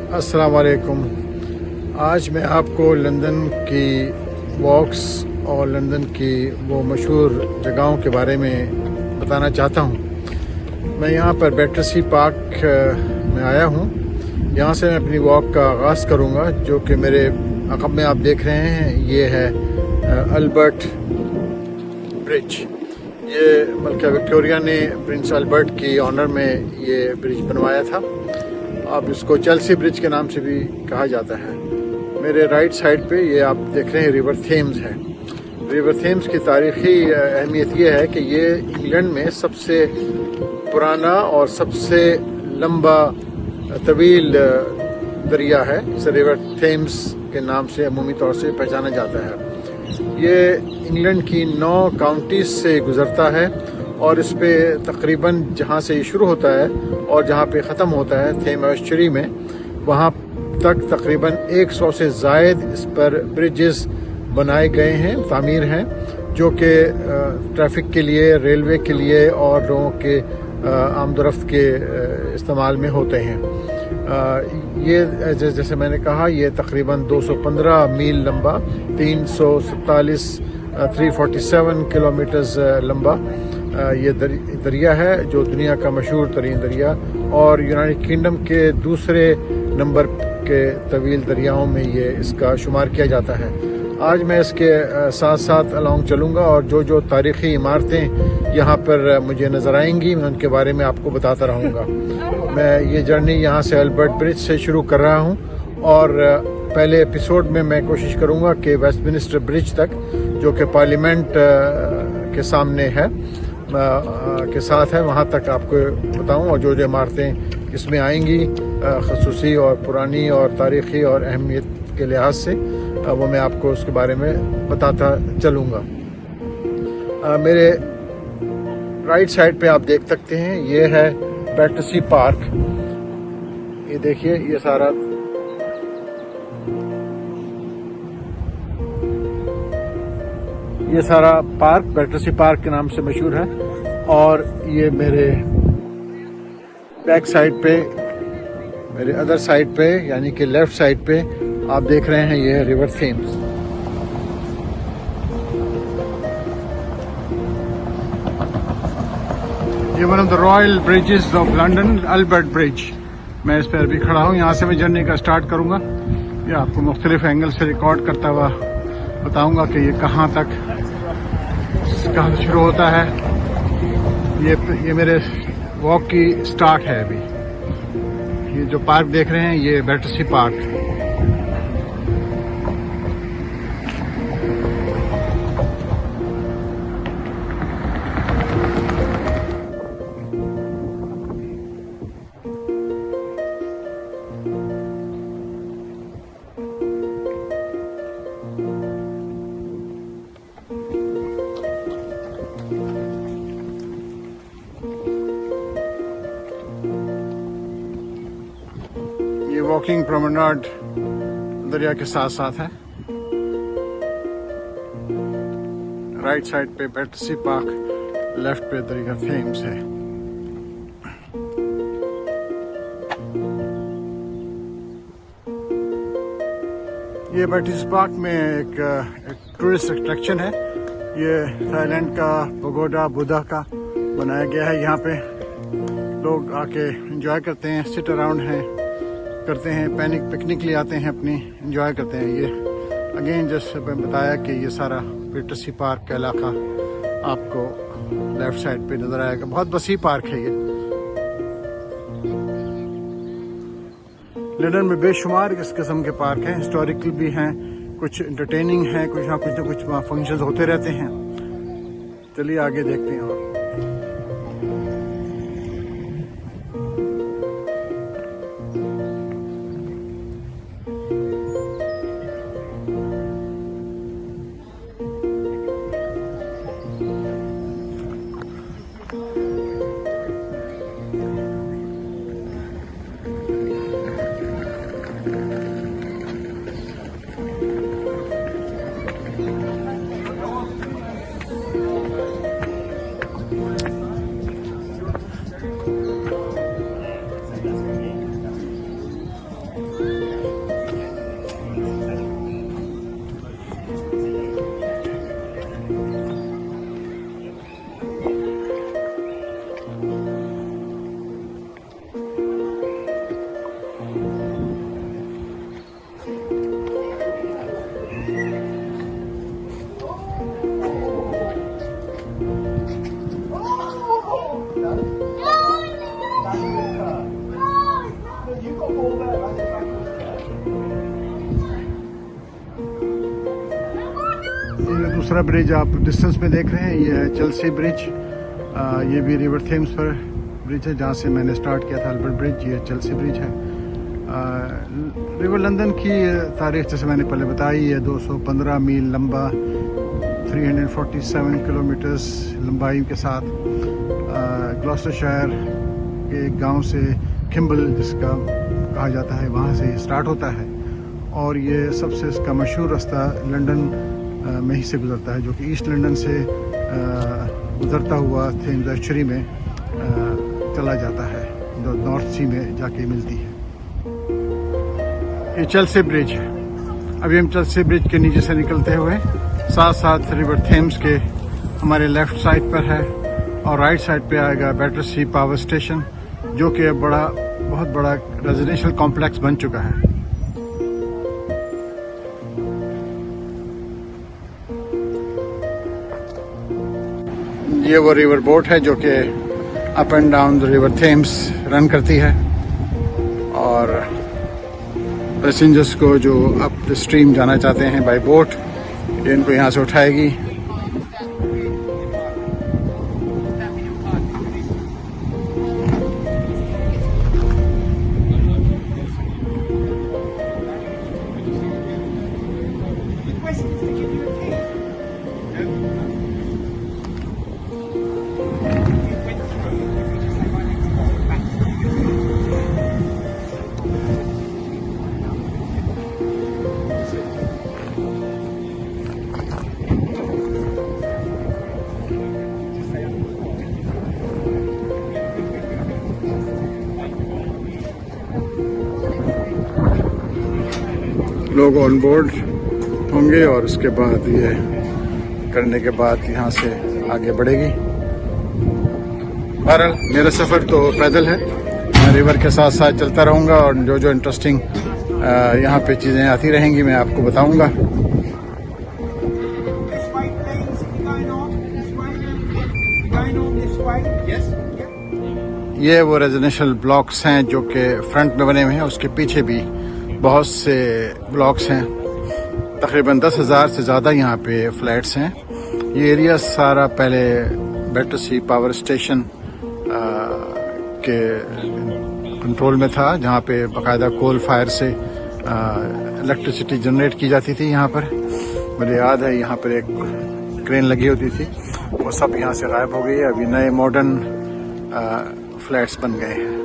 अस्सलाम वालेकुम। आज मैं आपको लंदन की वॉक्स और लंदन की वो मशहूर जगहों के बारे में बताना चाहता हूँ। मैं यहाँ पर बैटरसी पार्क में आया हूँ। यहाँ से मैं अपनी वॉक का आगाज़ करूँगा, जो कि मेरे अक़ब में आप देख रहे हैं। ये है अल्बर्ट ब्रिज। ये मलका विक्टोरिया ने प्रिंस अल्बर्ट की ऑनर में ये ब्रिज बनवाया था। अब इसको चेल्सी ब्रिज के नाम से भी कहा जाता है। मेरे राइट साइड पे ये आप देख रहे हैं रिवर थेम्स है। रिवर थेम्स की तारीख़ी अहमियत ये है कि ये इंग्लैंड में सबसे पुराना और सबसे लंबा तवील दरिया है। इसे रिवर थेम्स के नाम से अमूमी तौर से पहचाना जाता है। ये इंग्लैंड की 9 काउंटीज़ से गुज़रता है और इस पे तकरीबन जहाँ से ये शुरू होता है और जहाँ पे ख़त्म होता है थेम एस्चुरी में, वहाँ तक तकरीबन 100 से ज़ायद इस पर ब्रिजेस बनाए गए हैं, तामीर हैं, जो कि ट्रैफिक के लिए, रेलवे के लिए और लोगों के आमदोरफ्त के इस्तेमाल में होते हैं। ये जैसे मैंने कहा, ये तकरीबन 215 मील लंबा, 347 किलोमीटर्स लंबा ये दरिया है, जो दुनिया का मशहूर तरीन दरिया और यूनाइटेड किंगडम के दूसरे नंबर के तवील दरियाओं में ये इसका शुमार किया जाता है। आज मैं इसके साथ साथ अलॉन्ग चलूँगा और जो जो तारीख़ी इमारतें यहाँ पर मुझे नज़र आएंगी, मैं उनके बारे में आपको बताता रहूँगा। मैं ये जर्नी यहाँ से अल्बर्ट ब्रिज से शुरू कर रहा हूँ और पहले एपिसोड में मैं कोशिश करूँगा कि वेस्टमिनिस्टर ब्रिज तक, जो कि पार्लियामेंट के सामने है, के साथ है, वहाँ तक आपको बताऊँ और जो जो इमारतें इसमें आएंगी ख़ुसूसी और पुरानी और तारीख़ी और अहमियत के लिहाज से, वो मैं आपको उसके बारे में बताता चलूँगा। मेरे राइट साइड पे आप देख सकते हैं, ये है बैटरसी पार्क। ये देखिए, ये सारा पार्क बैटरसी पार्क के नाम से मशहूर है। और ये मेरे बैक साइड पे, मेरे अदर साइड पे यानी कि लेफ्ट साइड पे आप देख रहे हैं, ये रिवर थेम्स। ये one of the royal bridges of London, Albert bridge. मैं इस पर अभी खड़ा हूँ। यहाँ से मैं जर्नी का स्टार्ट करूँगा। ये आपको मुख्तलिफ एंगल से रिकॉर्ड करता हुआ बताऊँगा कि ये कहाँ से शुरू होता है। ये मेरे वॉक की स्टार्ट है। अभी ये जो पार्क देख रहे हैं, ये बैटरसी पार्क। ये वॉकिंग प्रोमेनाड दरिया के साथ साथ है। राइट साइड पे बैटरसी पार्क, लेफ्ट पे दरिया थेम्स है। ये बैटरसी पार्क में एक टूरिस्ट अट्रैक्शन है। ये थाईलैंड का पगोडा बुद्धा का बनाया गया है। यहाँ पे लोग आके एंजॉय करते हैं, सिट अराउंड करते हैं, पिकनिक ले आते हैं, अपनी एंजॉय करते हैं। ये अगेन जैसे मैं बताया कि ये सारा बैटरसी पार्क का इलाका आपको लेफ्ट साइड पे नजर आएगा। बहुत वसी पार्क है ये। लंदन में बेशुमार इस किस्म के पार्क हैं, हिस्टोरिकल भी हैं, कुछ एंटरटेनिंग हैं, कुछ ना कुछ वहाँ फंक्शंस होते रहते हैं। चलिए आगे देखते हैं। और दूसरा ब्रिज आप डिस्टेंस में देख रहे हैं, ये है चेल्सी ब्रिज। ये भी रिवर थेम्स पर ब्रिज है, जहाँ से मैंने स्टार्ट किया था अल्बर्ट ब्रिज। ये चेल्सी ब्रिज है। रिवर लंदन की तारीख जैसे मैंने पहले बताई है 215 मील लंबा, 347 किलोमीटर्स लंबाई के साथ ग्लॉस्टरशायर के एक गांव से किम्बल जिसका कहा जाता है वहाँ से स्टार्ट होता है, और ये सबसे इसका मशहूर रास्ता लंदन में ही से गुजरता है, जो कि ईस्ट लंदन से गुजरता हुआ थेम्स एस्चुरी में चला जाता है, जो नॉर्थ सी में जाके मिलती है। ये चेल्सी ब्रिज है। अभी हम चेल्सी ब्रिज के नीचे से निकलते हुए साथ साथ रिवर थेम्स के हमारे लेफ्ट साइड पर है, और राइट साइड पे आएगा बैटरसी पावर स्टेशन, जो कि बहुत बड़ा रेजिडेंशियल कॉम्प्लेक्स बन चुका है। ये वो रिवर बोट है जो कि up and down the river Thames run करती है, और पैसेंजर्स को जो अप द स्ट्रीम जाना चाहते हैं बाय बोट, ये इनको यहाँ से उठाएगी। लोग ऑन बोर्ड होंगे और उसके बाद ये करने के बाद यहाँ से आगे बढ़ेगी। बहरहाल मेरा सफ़र तो पैदल है, मैं रिवर के साथ साथ चलता रहूँगा, और जो जो इंटरेस्टिंग यहाँ पे चीज़ें आती रहेंगी मैं आपको बताऊँगा। ये वो रेजिडेंशियल ब्लॉक्स हैं जो कि फ्रंट में बने हुए हैं, उसके पीछे भी बहुत से ब्लॉक्स हैं। तकरीबन 10,000 से ज़्यादा यहाँ पे फ्लैट्स हैं। ये एरिया सारा पहले बैटरसी पावर स्टेशन के कंट्रोल में था, जहाँ पे बाकायदा कोल फायर से इलेक्ट्रिसिटी जनरेट की जाती थी। यहाँ पर मुझे याद है यहाँ पर एक क्रेन लगी होती थी, वो सब यहाँ से गायब हो गई है। अभी नए मॉडर्न फ्लैट्स बन गए हैं।